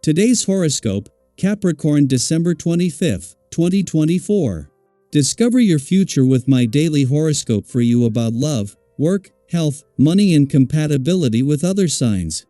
Today's horoscope, Capricorn December 25th, 2024. Discover your future with my daily horoscope for you about love, work, health, money and compatibility with other signs.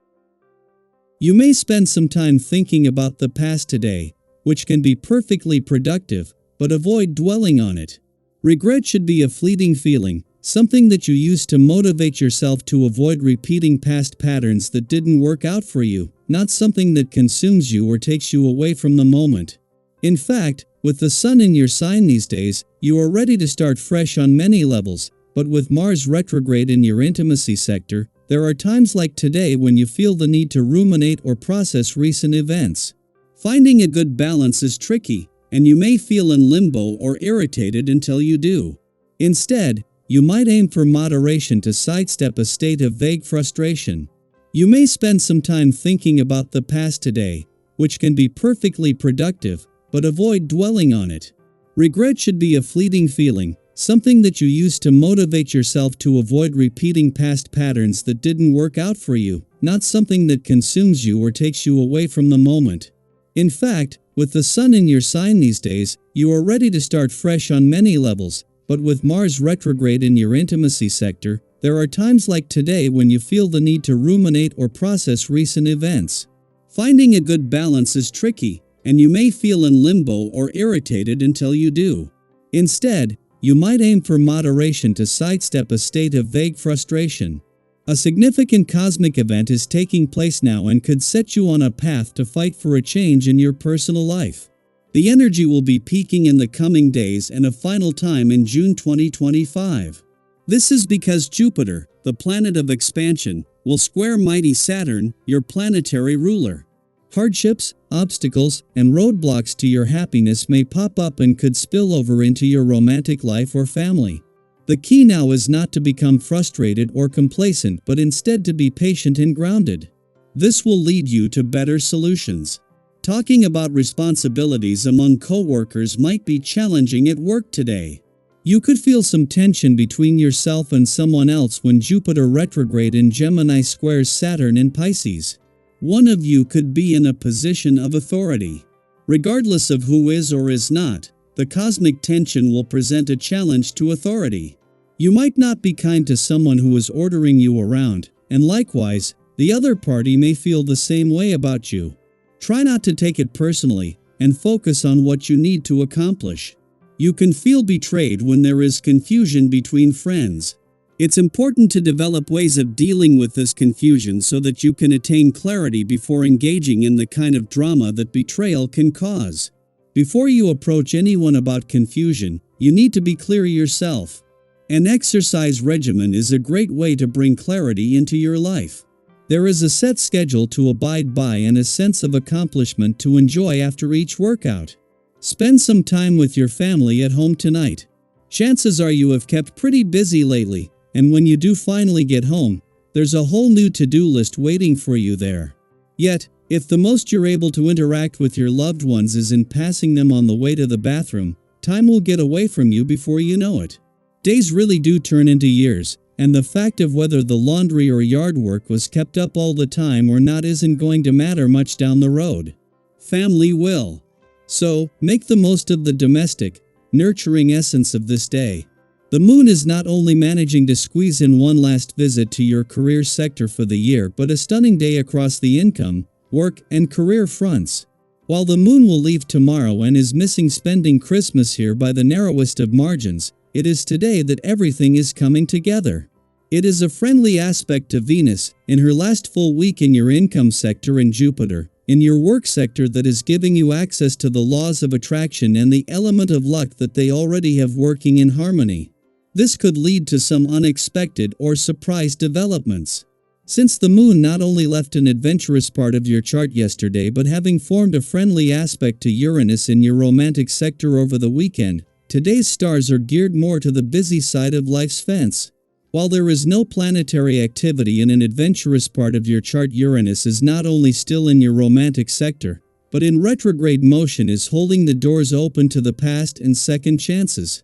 You may spend some time thinking about the past today, which can be perfectly productive, but avoid dwelling on it. Regret should be a fleeting feeling, something that you use to motivate yourself to avoid repeating past patterns that didn't work out for you, not something that consumes you or takes you away from the moment. In fact, with the sun in your sign these days, you are ready to start fresh on many levels, but with Mars retrograde in your intimacy sector, there are times like today when you feel the need to ruminate or process recent events. Finding a good balance is tricky, and you may feel in limbo or irritated until you do. Instead, you might aim for moderation to sidestep a state of vague frustration. You may spend some time thinking about the past today, which can be perfectly productive, but avoid dwelling on it. Regret should be a fleeting feeling, something that you use to motivate yourself to avoid repeating past patterns that didn't work out for you, not something that consumes you or takes you away from the moment. In fact, with the sun in your sign these days, you are ready to start fresh on many levels, but with Mars retrograde in your intimacy sector, there are times like today when you feel the need to ruminate or process recent events. Finding a good balance is tricky, and you may feel in limbo or irritated until you do. Instead, you might aim for moderation to sidestep a state of vague frustration. A significant cosmic event is taking place now and could set you on a path to fight for a change in your personal life. The energy will be peaking in the coming days and a final time in June 2025. This is because Jupiter, the planet of expansion, will square mighty Saturn, your planetary ruler. Hardships, obstacles, and roadblocks to your happiness may pop up and could spill over into your romantic life or family. The key now is not to become frustrated or complacent, but instead to be patient and grounded. This will lead you to better solutions. Talking about responsibilities among co-workers might be challenging at work today. You could feel some tension between yourself and someone else when Jupiter retrograde in Gemini squares Saturn in Pisces. One of you could be in a position of authority. Regardless of who is or is not, the cosmic tension will present a challenge to authority. You might not be kind to someone who is ordering you around, and likewise, the other party may feel the same way about you. Try not to take it personally, and focus on what you need to accomplish. You can feel betrayed when there is confusion between friends. It's important to develop ways of dealing with this confusion so that you can attain clarity before engaging in the kind of drama that betrayal can cause. Before you approach anyone about confusion, you need to be clear yourself. An exercise regimen is a great way to bring clarity into your life. There is a set schedule to abide by and a sense of accomplishment to enjoy after each workout. Spend some time with your family at home tonight. Chances are you have kept pretty busy lately, and when you do finally get home, there's a whole new to-do list waiting for you there. Yet, if the most you're able to interact with your loved ones is in passing them on the way to the bathroom, time will get away from you before you know it. Days really do turn into years, and the fact of whether the laundry or yard work was kept up all the time or not isn't going to matter much down the road. Family will. So, make the most of the domestic, nurturing essence of this day. The moon is not only managing to squeeze in one last visit to your career sector for the year, but a stunning day across the income, work, and career fronts. While the moon will leave tomorrow and is missing spending Christmas here by the narrowest of margins, it is today that everything is coming together. It is a friendly aspect to Venus, in her last full week in your income sector, and Jupiter, in your work sector, that is giving you access to the laws of attraction and the element of luck that they already have working in harmony. This could lead to some unexpected or surprise developments. Since the moon not only left an adventurous part of your chart yesterday but having formed a friendly aspect to Uranus in your romantic sector over the weekend, today's stars are geared more to the busy side of life's fence. While there is no planetary activity in an adventurous part of your chart, Uranus is not only still in your romantic sector, but in retrograde motion is holding the doors open to the past and second chances.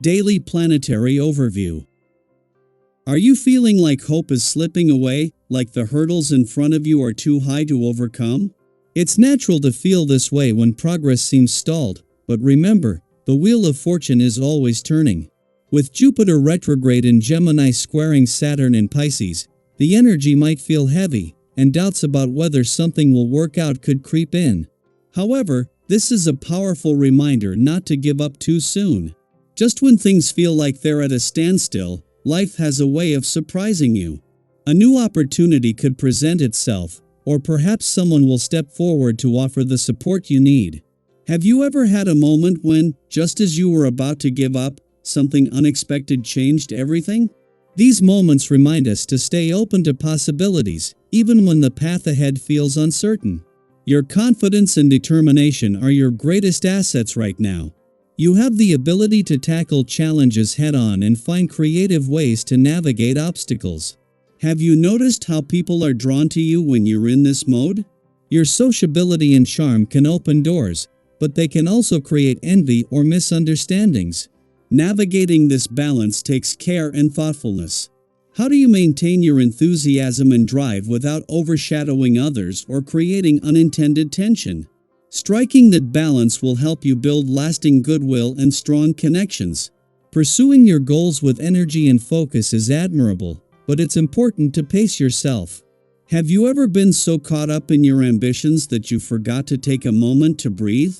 Daily Planetary Overview. Are you feeling like hope is slipping away, like the hurdles in front of you are too high to overcome? It's natural to feel this way when progress seems stalled, but remember, the wheel of fortune is always turning. With Jupiter retrograde in Gemini squaring Saturn in Pisces, the energy might feel heavy, and doubts about whether something will work out could creep in. However, this is a powerful reminder not to give up too soon. Just when things feel like they're at a standstill, life has a way of surprising you. A new opportunity could present itself, or perhaps someone will step forward to offer the support you need. Have you ever had a moment when, just as you were about to give up, something unexpected changed everything? These moments remind us to stay open to possibilities, even when the path ahead feels uncertain. Your confidence and determination are your greatest assets right now. You have the ability to tackle challenges head-on and find creative ways to navigate obstacles. Have you noticed how people are drawn to you when you're in this mode? Your sociability and charm can open doors, but they can also create envy or misunderstandings. Navigating this balance takes care and thoughtfulness. How do you maintain your enthusiasm and drive without overshadowing others or creating unintended tension? Striking that balance will help you build lasting goodwill and strong connections. Pursuing your goals with energy and focus is admirable, but it's important to pace yourself. Have you ever been so caught up in your ambitions that you forgot to take a moment to breathe?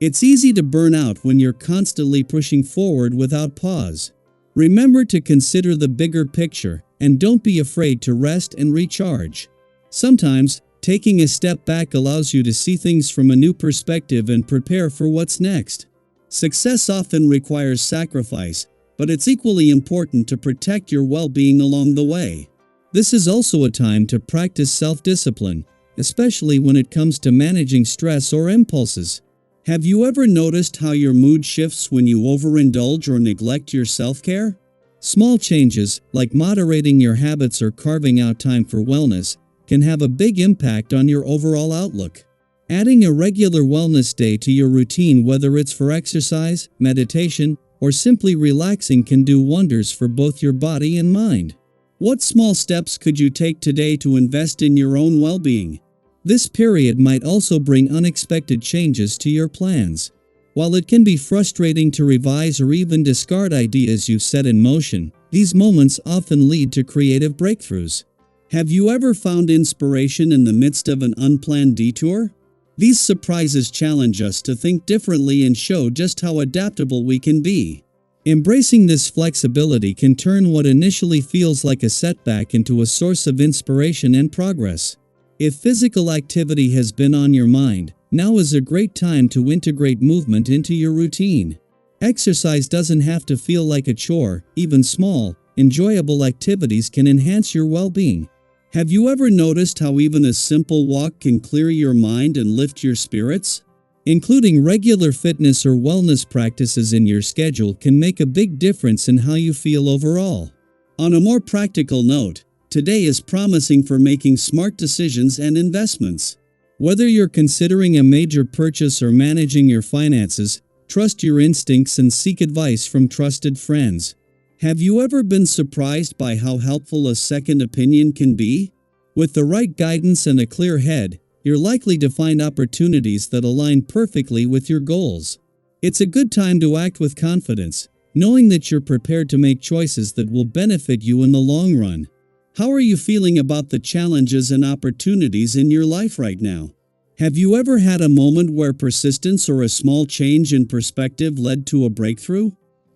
It's easy to burn out when you're constantly pushing forward without pause. Remember to consider the bigger picture, and don't be afraid to rest and recharge. Sometimes, taking a step back allows you to see things from a new perspective and prepare for what's next. Success often requires sacrifice, but it's equally important to protect your well-being along the way. This is also a time to practice self-discipline, especially when it comes to managing stress or impulses. Have you ever noticed how your mood shifts when you overindulge or neglect your self-care? Small changes, like moderating your habits or carving out time for wellness, can have a big impact on your overall outlook. Adding a regular wellness day to your routine, whether it's for exercise, meditation, or simply relaxing, can do wonders for both your body and mind. What small steps could you take today to invest in your own well-being? This period might also bring unexpected changes to your plans. While it can be frustrating to revise or even discard ideas you've set in motion, these moments often lead to creative breakthroughs. Have you ever found inspiration in the midst of an unplanned detour? These surprises challenge us to think differently and show just how adaptable we can be. Embracing this flexibility can turn what initially feels like a setback into a source of inspiration and progress. If physical activity has been on your mind, now is a great time to integrate movement into your routine. Exercise doesn't have to feel like a chore. Even small, enjoyable activities can enhance your well-being. Have you ever noticed how even a simple walk can clear your mind and lift your spirits? Including regular fitness or wellness practices in your schedule can make a big difference in how you feel overall. On a more practical note, today is promising for making smart decisions and investments. Whether you're considering a major purchase or managing your finances, trust your instincts and seek advice from trusted friends. Have you ever been surprised by how helpful a second opinion can be? With the right guidance and a clear head, you're likely to find opportunities that align perfectly with your goals. It's a good time to act with confidence, knowing that you're prepared to make choices that will benefit you in the long run. How are you feeling about the challenges and opportunities in your life right now? Have you ever had a moment where persistence or a small change in perspective led to a breakthrough?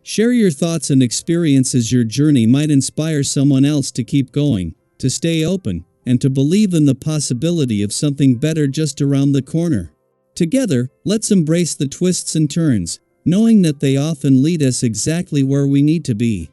Share your thoughts and experiences. Your journey might inspire someone else to keep going, to stay open, and to believe in the possibility of something better just around the corner. Together, let's embrace the twists and turns, knowing that they often lead us exactly where we need to be.